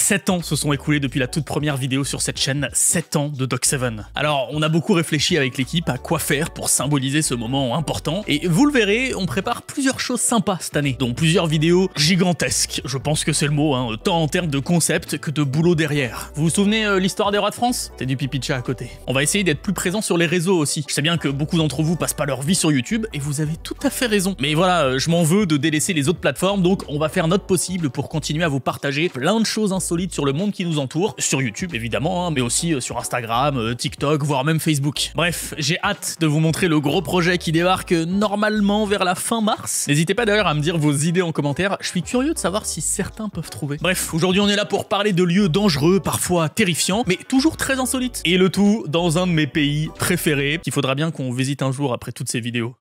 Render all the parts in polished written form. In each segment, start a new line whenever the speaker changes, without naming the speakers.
7 ans se sont écoulés depuis la toute première vidéo sur cette chaîne, 7 ans de Doc7. Alors, on a beaucoup réfléchi avec l'équipe à quoi faire pour symboliser ce moment important, et vous le verrez, on prépare plusieurs choses sympas cette année, dont plusieurs vidéos gigantesques, je pense que c'est le mot, tant en termes de concept que de boulot derrière. Vous vous souvenez l'histoire des rois de France? C'est du pipi de chat à côté. On va essayer d'être plus présent sur les réseaux aussi. Je sais bien que beaucoup d'entre vous passent pas leur vie sur YouTube, et vous avez tout à fait raison. Mais voilà, je m'en veux de délaisser les autres plateformes, donc on va faire notre possible pour continuer à vous partager plein de choses insolites sur le monde qui nous entoure, sur YouTube évidemment, mais aussi sur Instagram, TikTok, voire même Facebook. Bref, j'ai hâte de vous montrer le gros projet qui débarque normalement vers la fin mars. N'hésitez pas d'ailleurs à me dire vos idées en commentaire, je suis curieux de savoir si certains peuvent trouver. Bref, aujourd'hui on est là pour parler de lieux dangereux, parfois terrifiants, mais toujours très insolites. Et le tout dans un de mes pays préférés, qu'il faudra bien qu'on visite un jour après toutes ces vidéos.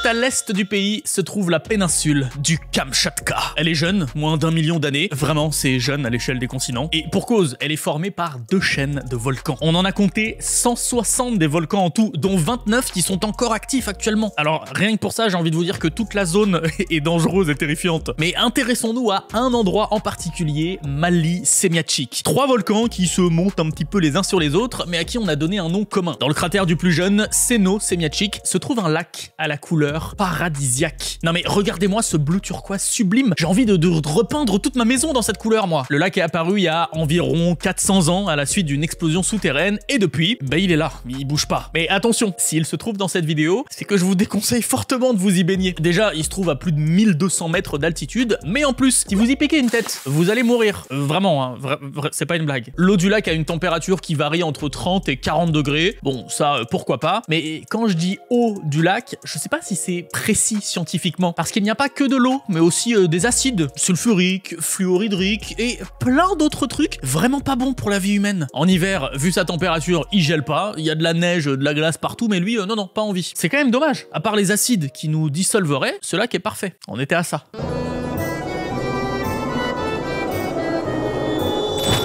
À l'est du pays se trouve la péninsule du Kamchatka. Elle est jeune, moins d'1 million d'années. Vraiment, c'est jeune à l'échelle des continents. Et pour cause, elle est formée par 2 chaînes de volcans. On en a compté 160 des volcans en tout, dont 29 qui sont encore actifs actuellement. Alors, rien que pour ça, j'ai envie de vous dire que toute la zone est dangereuse et terrifiante. Mais intéressons-nous à un endroit en particulier, Mali Semiachik. 3 volcans qui se montent un petit peu les uns sur les autres, mais à qui on a donné un nom commun. Dans le cratère du plus jeune, Seno Semiachik, se trouve un lac à la couleur paradisiaque. Non mais regardez-moi ce bleu turquoise sublime. J'ai envie de repeindre toute ma maison dans cette couleur, moi. Le lac est apparu il y a environ 400 ans à la suite d'une explosion souterraine et depuis, il est là, il bouge pas. Mais attention, s'il se trouve dans cette vidéo, c'est que je vous déconseille fortement de vous y baigner. Déjà, il se trouve à plus de 1200 mètres d'altitude, mais en plus, si vous y piquez une tête, vous allez mourir. Vraiment, c'est pas une blague. L'eau du lac a une température qui varie entre 30 et 40 degrés. Bon, ça, pourquoi pas. Mais quand je dis eau du lac, je sais pas si c'est précis scientifiquement, parce qu'il n'y a pas que de l'eau, mais aussi des acides sulfuriques, fluorhydriques et plein d'autres trucs vraiment pas bons pour la vie humaine. En hiver, vu sa température, il gèle pas, il y a de la neige, de la glace partout, mais lui, non, pas envie. C'est quand même dommage. À part les acides qui nous dissolveraient, ce lac est parfait. On était à ça.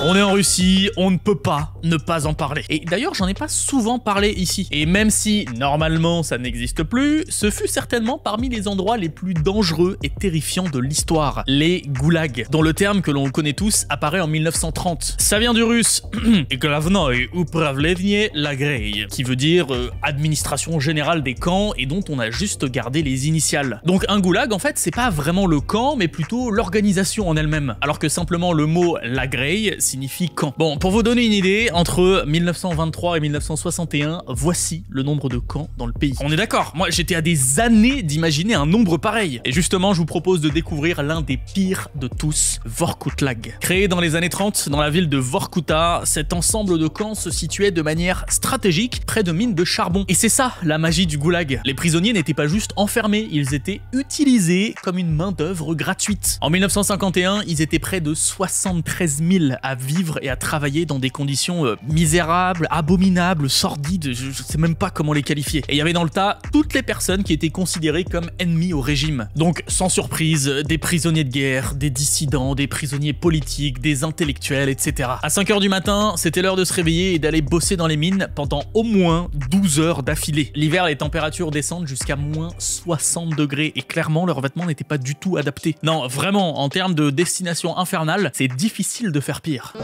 On est en Russie, on ne peut pas ne pas en parler. Et d'ailleurs, j'en ai pas souvent parlé ici. Et même si, normalement, ça n'existe plus, ce fut certainement parmi les endroits les plus dangereux et terrifiants de l'histoire. Les goulags, dont le terme que l'on connaît tous apparaît en 1930. Ça vient du russe Glavnoy Upravlenie Lagrey, qui veut dire administration générale des camps et dont on a juste gardé les initiales. Donc un goulag, en fait, c'est pas vraiment le camp, mais plutôt l'organisation en elle-même. Alors que simplement le mot Lagrey signifie camp. Bon, pour vous donner une idée, entre 1923 et 1961, voici le nombre de camps dans le pays. On est d'accord, moi j'étais à des années d'imaginer un nombre pareil. Et justement, je vous propose de découvrir l'un des pires de tous, Vorkutlag. Créé dans les années 30 dans la ville de Vorkuta, cet ensemble de camps se situait de manière stratégique près de mines de charbon. Et c'est ça la magie du goulag. Les prisonniers n'étaient pas juste enfermés, ils étaient utilisés comme une main-d'œuvre gratuite. En 1951, ils étaient près de 73 000 à vivre et à travailler dans des conditions misérables, abominables, sordides, je sais même pas comment les qualifier. Et il y avait dans le tas toutes les personnes qui étaient considérées comme ennemies au régime. Donc sans surprise, des prisonniers de guerre, des dissidents, des prisonniers politiques, des intellectuels, etc. À 5 h du matin, c'était l'heure de se réveiller et d'aller bosser dans les mines pendant au moins 12 heures d'affilée. L'hiver, les températures descendent jusqu'à moins 60 degrés et clairement, leurs vêtements n'étaient pas du tout adaptés. Non, vraiment, en termes de destination infernale, c'est difficile de faire pire.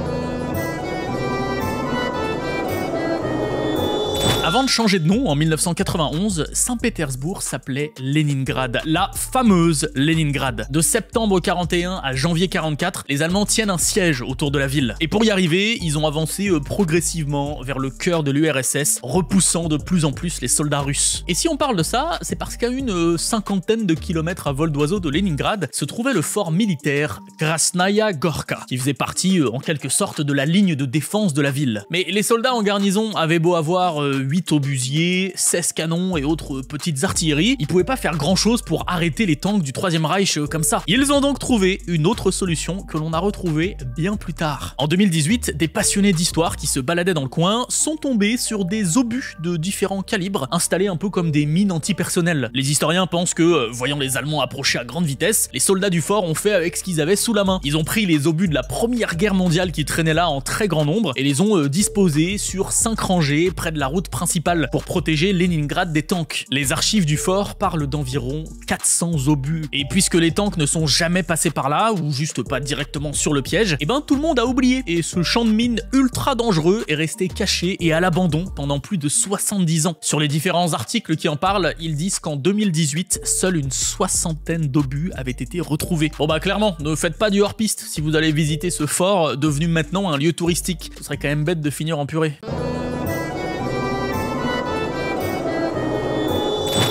Avant de changer de nom, en 1991, Saint-Pétersbourg s'appelait Leningrad, la fameuse Leningrad. De septembre 41 à janvier 44, les Allemands tiennent un siège autour de la ville. Et pour y arriver, ils ont avancé progressivement vers le cœur de l'URSS, repoussant de plus en plus les soldats russes. Et si on parle de ça, c'est parce qu'à une cinquantaine de kilomètres à vol d'oiseau de Leningrad se trouvait le fort militaire Krasnaya Gorka, qui faisait partie en quelque sorte de la ligne de défense de la ville. Mais les soldats en garnison avaient beau avoir 8 8 obusiers, 16 canons et autres petites artilleries. Ils pouvaient pas faire grand chose pour arrêter les tanks du Troisième Reich comme ça. Ils ont donc trouvé une autre solution que l'on a retrouvée bien plus tard. En 2018, des passionnés d'histoire qui se baladaient dans le coin sont tombés sur des obus de différents calibres installés un peu comme des mines antipersonnelles. Les historiens pensent que, voyant les Allemands approcher à grande vitesse, les soldats du fort ont fait avec ce qu'ils avaient sous la main. Ils ont pris les obus de la Première Guerre mondiale qui traînaient là en très grand nombre et les ont disposés sur 5 rangées près de la route principale pour protéger Leningrad des tanks. Les archives du fort parlent d'environ 400 obus. Et puisque les tanks ne sont jamais passés par là, ou juste pas directement sur le piège, et ben tout le monde a oublié. Et ce champ de mines ultra dangereux est resté caché et à l'abandon pendant plus de 70 ans. Sur les différents articles qui en parlent, ils disent qu'en 2018, seule une 60aine d'obus avaient été retrouvés. Bon bah clairement, ne faites pas du hors-piste si vous allez visiter ce fort devenu maintenant un lieu touristique. Ce serait quand même bête de finir en purée.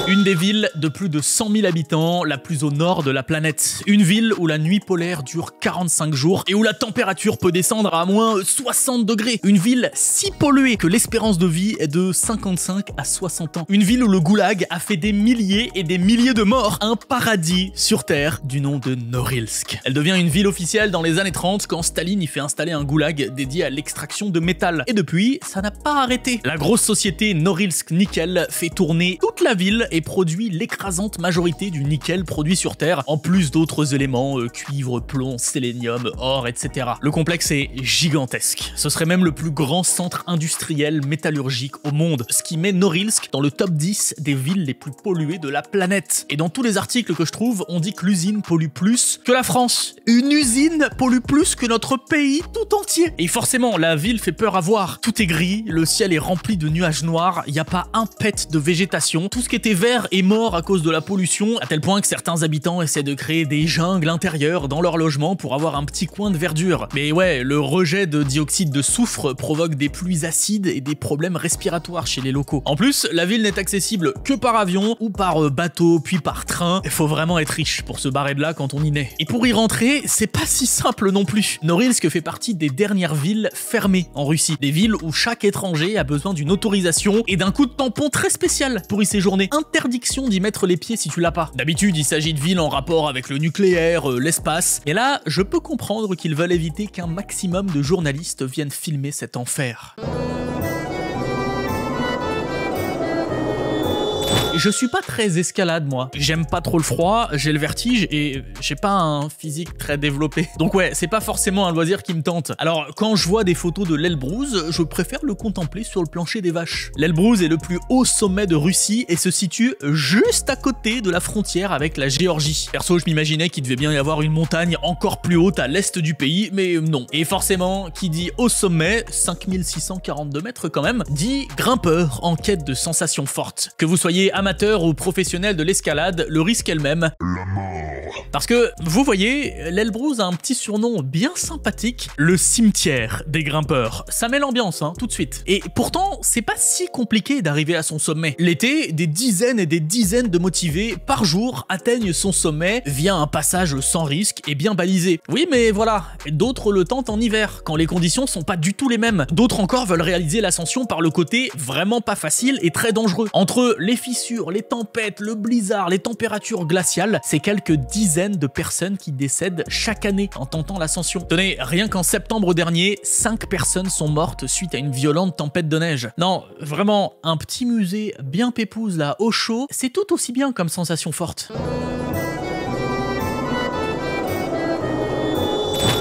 Une des villes de plus de 100 000 habitants, la plus au nord de la planète. Une ville où la nuit polaire dure 45 jours et où la température peut descendre à moins 60 degrés. Une ville si polluée que l'espérance de vie est de 55 à 60 ans. Une ville où le goulag a fait des milliers et des milliers de morts. Un paradis sur Terre du nom de Norilsk. Elle devient une ville officielle dans les années 30 quand Staline y fait installer un goulag dédié à l'extraction de métal. Et depuis, ça n'a pas arrêté. La grosse société Norilsk Nickel fait tourner toute la ville et produit l'écrasante majorité du nickel produit sur Terre, en plus d'autres éléments, cuivre, plomb, sélénium, or, etc. Le complexe est gigantesque. Ce serait même le plus grand centre industriel métallurgique au monde, ce qui met Norilsk dans le top 10 des villes les plus polluées de la planète. Et dans tous les articles que je trouve, on dit que l'usine pollue plus que la France. Une usine pollue plus que notre pays tout entier. Et forcément, la ville fait peur à voir. Tout est gris, le ciel est rempli de nuages noirs, il n'y a pas un pet de végétation, tout ce qui était vert est mort à cause de la pollution, à tel point que certains habitants essaient de créer des jungles intérieures dans leur logement pour avoir un petit coin de verdure. Mais ouais, le rejet de dioxyde de soufre provoque des pluies acides et des problèmes respiratoires chez les locaux. En plus, la ville n'est accessible que par avion ou par bateau, puis par train. Il faut vraiment être riche pour se barrer de là quand on y naît. Et pour y rentrer, c'est pas si simple non plus. Norilsk fait partie des dernières villes fermées en Russie. Des villes où chaque étranger a besoin d'une autorisation et d'un coup de tampon très spécial pour y séjourner. Interdiction d'y mettre les pieds si tu l'as pas. D'habitude, il s'agit de villes en rapport avec le nucléaire, l'espace. Et là, je peux comprendre qu'ils veulent éviter qu'un maximum de journalistes viennent filmer cet enfer. Je suis pas très escalade moi, j'aime pas trop le froid, j'ai le vertige et j'ai pas un physique très développé. Donc ouais, c'est pas forcément un loisir qui me tente. Alors quand je vois des photos de l'Elbrouz, je préfère le contempler sur le plancher des vaches. L'Elbrouz est le plus haut sommet de Russie et se situe juste à côté de la frontière avec la Géorgie. Perso, je m'imaginais qu'il devait bien y avoir une montagne encore plus haute à l'est du pays, mais non. Et forcément, qui dit haut sommet, 5642 mètres quand même, dit grimpeur en quête de sensations fortes. Que vous soyez amateur ou professionnel de l'escalade, le risque est le même. La mort. Parce que, vous voyez, l'Elbrouz a un petit surnom bien sympathique, le cimetière des grimpeurs. Ça met l'ambiance, hein, tout de suite. Et pourtant, c'est pas si compliqué d'arriver à son sommet. L'été, des dizaines et des dizaines de motivés par jour atteignent son sommet via un passage sans risque et bien balisé. Oui, mais voilà, d'autres le tentent en hiver, quand les conditions sont pas du tout les mêmes. D'autres encore veulent réaliser l'ascension par le côté vraiment pas facile et très dangereux. Entre les fissures, les tempêtes, le blizzard, les températures glaciales, c'est quelques dizaines de personnes qui décèdent chaque année en tentant l'ascension. Tenez, rien qu'en septembre dernier, 5 personnes sont mortes suite à une violente tempête de neige. Non, vraiment, un petit musée bien pépouze là, au chaud, c'est tout aussi bien comme sensation forte.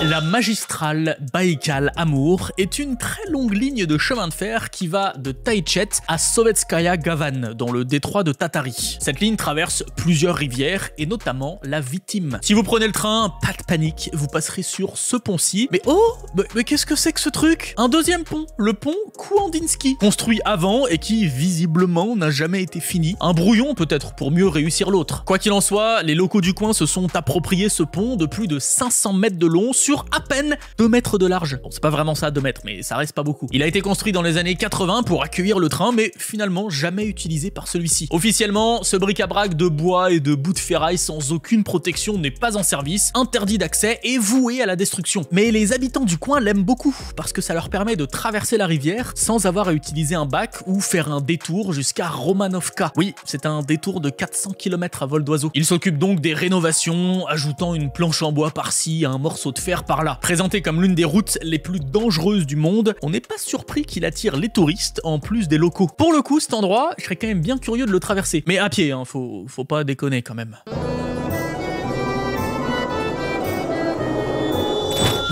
La magistrale Baïkal-Amour est une très longue ligne de chemin de fer qui va de Taïchet à Sovetskaya Gavan, dans le détroit de Tatari. Cette ligne traverse plusieurs rivières et notamment la Vitim. Si vous prenez le train, pas de panique, vous passerez sur ce pont-ci. Mais oh, mais qu'est-ce que c'est que ce truc? Un deuxième pont, le pont Kouandinsky, construit avant et qui visiblement n'a jamais été fini. Un brouillon peut-être pour mieux réussir l'autre. Quoi qu'il en soit, les locaux du coin se sont appropriés ce pont de plus de 500 mètres de long sur mesure à peine 2 mètres de large. Bon, c'est pas vraiment ça 2 mètres, mais ça reste pas beaucoup. Il a été construit dans les années 80 pour accueillir le train, mais finalement jamais utilisé par celui-ci. Officiellement, ce bric-à-brac de bois et de bouts de ferraille sans aucune protection n'est pas en service, interdit d'accès et voué à la destruction. Mais les habitants du coin l'aiment beaucoup, parce que ça leur permet de traverser la rivière sans avoir à utiliser un bac ou faire un détour jusqu'à Romanovka. Oui, c'est un détour de 400 km à vol d'oiseau. Il s'occupe donc des rénovations, ajoutant une planche en bois par-ci, un morceau de fer par-là. Présenté comme l'une des routes les plus dangereuses du monde, on n'est pas surpris qu'il attire les touristes en plus des locaux. Pour le coup, cet endroit, je serais quand même bien curieux de le traverser. Mais à pied, hein, faut pas déconner quand même.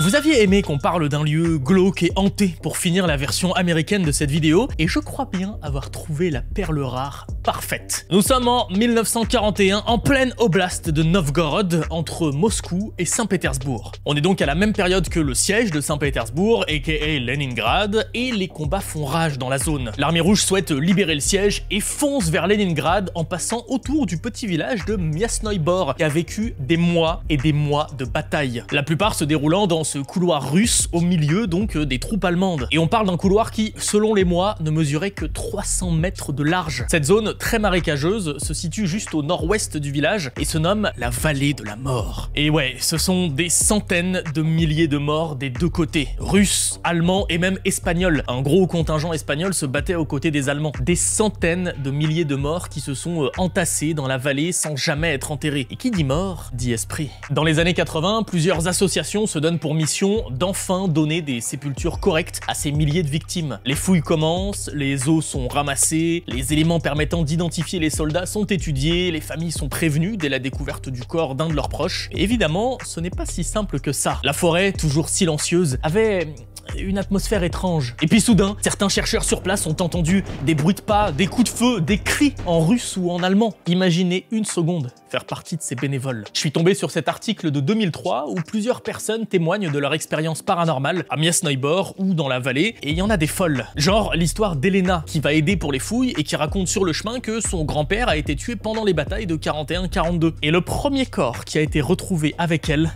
Vous aviez aimé qu'on parle d'un lieu glauque et hanté pour finir la version américaine de cette vidéo, et je crois bien avoir trouvé la perle rare parfaite. Nous sommes en 1941, en pleine oblast de Novgorod, entre Moscou et Saint-Pétersbourg. On est donc à la même période que le siège de Saint-Pétersbourg, aka Leningrad, et les combats font rage dans la zone. L'armée rouge souhaite libérer le siège et fonce vers Leningrad en passant autour du petit village de Myasnoï Bor, qui a vécu des mois et des mois de bataille. La plupart se déroulant dans ce couloir russe au milieu donc des troupes allemandes. Et on parle d'un couloir qui, selon les mois, ne mesurait que 300 mètres de large. Cette zone très marécageuse se situe juste au nord-ouest du village et se nomme la vallée de la mort. Et ouais, ce sont des centaines de milliers de morts des deux côtés. Russes, allemands et même espagnols. Un gros contingent espagnol se battait aux côtés des Allemands. Des centaines de milliers de morts qui se sont entassés dans la vallée sans jamais être enterrés. Et qui dit mort, dit esprit. Dans les années 80, plusieurs associations se donnent pour mission d'enfin donner des sépultures correctes à ces milliers de victimes. Les fouilles commencent, les os sont ramassés, les éléments permettant d'identifier les soldats sont étudiés, les familles sont prévenues dès la découverte du corps d'un de leurs proches. Et évidemment, ce n'est pas si simple que ça. La forêt, toujours silencieuse, avait une atmosphère étrange. Et puis soudain, certains chercheurs sur place ont entendu des bruits de pas, des coups de feu, des cris en russe ou en allemand. Imaginez une seconde faire partie de ces bénévoles. Je suis tombé sur cet article de 2003 où plusieurs personnes témoignent de leur expérience paranormale à Myasnoï Bor ou dans la vallée, et il y en a des folles. Genre l'histoire d'Elena qui va aider pour les fouilles et qui raconte sur le chemin que son grand-père a été tué pendant les batailles de 41-42. Et le premier corps qui a été retrouvé avec elle,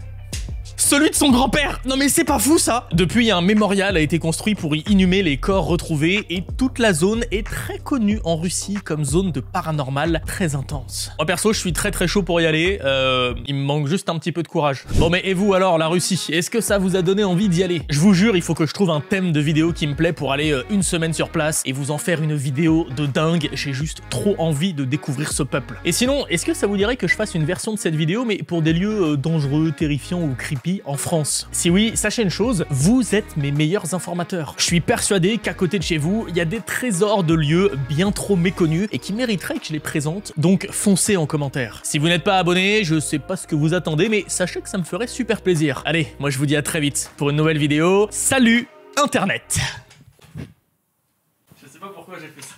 celui de son grand-père! Non mais c'est pas fou ça! Depuis, un mémorial a été construit pour y inhumer les corps retrouvés et toute la zone est très connue en Russie comme zone de paranormal très intense. Moi perso, je suis très chaud pour y aller, il me manque juste un petit peu de courage. Bon mais et vous alors, la Russie? Est-ce que ça vous a donné envie d'y aller? Je vous jure, il faut que je trouve un thème de vidéo qui me plaît pour aller une semaine sur place et vous en faire une vidéo de dingue. J'ai juste trop envie de découvrir ce peuple. Et sinon, est-ce que ça vous dirait que je fasse une version de cette vidéo mais pour des lieux dangereux, terrifiants ou creepy en France? Si oui, sachez une chose, vous êtes mes meilleurs informateurs. Je suis persuadé qu'à côté de chez vous, il y a des trésors de lieux bien trop méconnus et qui mériteraient que je les présente, donc foncez en commentaire. Si vous n'êtes pas abonné, je sais pas ce que vous attendez, mais sachez que ça me ferait super plaisir. Allez, moi je vous dis à très vite pour une nouvelle vidéo. Salut Internet! Je sais pas pourquoi j'ai fait ça.